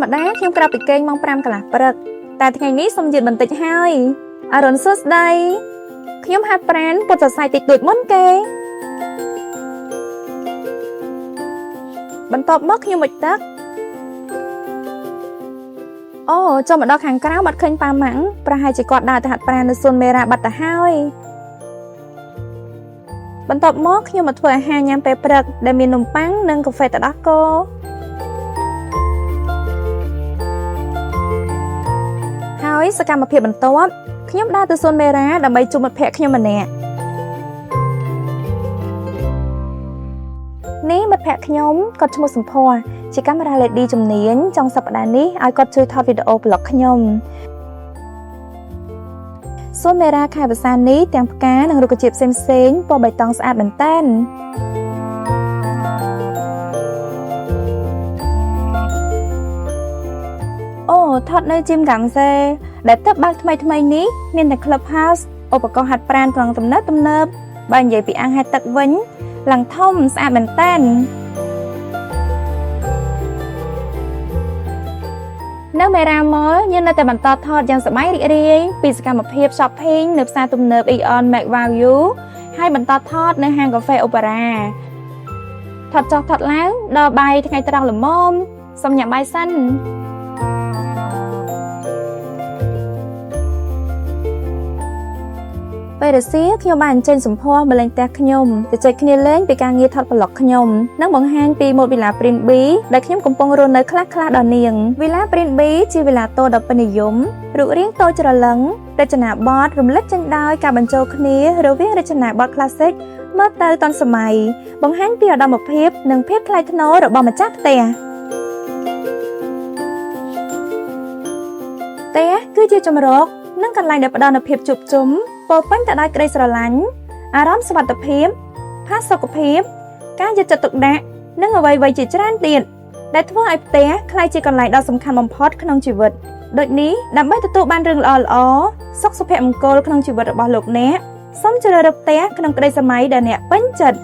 ម្តាខ្ញុំក្រៅពីគេងម៉ោង5កន្លះព្រឹកតែថ្ងៃនេះសូមយឺតបន្តិចហើយអរុនសួស្ដីខ្ញុំហាត់ប្រាណពុតសរសៃតិចតួចមុនគេបន្ទាប់មកខ្ញុំមុជទឹកអូចូលមកដល់ខាងក្រៅបាត់ឃើញប៉ាម៉ាំងប្រហែលជាគាត់ដើរទៅហាត់ប្រាណនៅសួនមេរ៉ាបាត់ទៅហើយបន្ទាប់មកខ្ញុំមកធ្វើអាហារញ៉ាំពេលព្រឹកដែលមាននំប៉័ងនិងកាហ្វេទឹកដោះគោហើយសកម្មភាពបន្ទាប់ខ្ញុំដើរទៅសួនមេរ៉ាដើម្បីជួបមិត្តភ័ក្តិខ្ញុំម្នាក់នេះមិត្តភ័ក្តិខ្ញុំគាត់ឈ្មោះសំភ័រជាកាមេរ៉ា LED ជំនាញចុងសប្តាហ៍នេះឲ្យគាត់ជួយថតវីដេអូប្លុកខ្ញុំសួនមេរ៉ាខេត្តភាសានេះទាំងផ្កានិងរុក្ខជាតិផ្សេងៗពណ៌បៃតងស្អាតមែនទែនអូថតនៅជីមកាំងសេដែលទើបបើកថ្មីនេះមានតែ Clubhouse ឧបករណ៍ហាត់ប្រាណត្រង់ទំនើបបើនិយាយពីអាងហែលទឹកវិញឡើងធំស្អាតមែនទែននៅមេរ៉ាម៉លយើងនៅតែបន្តថតយ៉ាងសប្បាយរីករាយពីសកម្មភាព shopping នៅផ្សារទំនើប Aeon McValue ហើយបន្តថតនៅហាងកាហ្វេ Opera ថតចុះថតឡើងដល់បាយថ្ងៃត្រង់ល្មមសូមញ៉ាំបាយសិនពេលរសៀលខ្ញុំបានអញ្ជើញសំភ័រមកលេងផ្ទះខ្ញុំទៅចែកគ្នាលេងពីការងារថតប្លុកខ្ញុំនិងបង្ហាញពីម៉ូតវីឡា Prince B ដែលខ្ញុំកំពុងរស់នៅខ្លះដល់នាងវីឡា Prince B ជាវីឡាតូដ៏ពេញនិយមរូបរាងតូចច្រឡឹងរចនាបថរំលេចចេញដោយការបញ្ចូលគ្នារវាងរចនាបថ Classic មើលទៅទាន់សម័យបង្ហាញពីឧត្តមភាពនិងភាពថ្លៃថ្នូររបស់ម្ចាស់ផ្ទះផ្ទះគឺជាជម្រកនិងកន្លែងដែលផ្ដល់នូវភាពជួបជុំពោរពេញទៅដោយក្តីស្រឡាញ់អារម្មណ៍សុវត្ថិភាពផាសុខភាពការយកចិត្តទុកដាក់និងអ្វីៗជាច្រើនទៀតដែលធ្វើឲ្យផ្ទះក្លាយជាកន្លែងដ៏សំខាន់បំផុតក្នុងជីវិតដូចនេះដើម្បីទទួលបានរឿងល្អសុខសុភមង្គលក្នុងជីវិតរបស់លោកអ្នកសូមជ្រើសរើសផ្ទះក្នុងក្តីសម័យដែលអ្នកពេញចិត្ត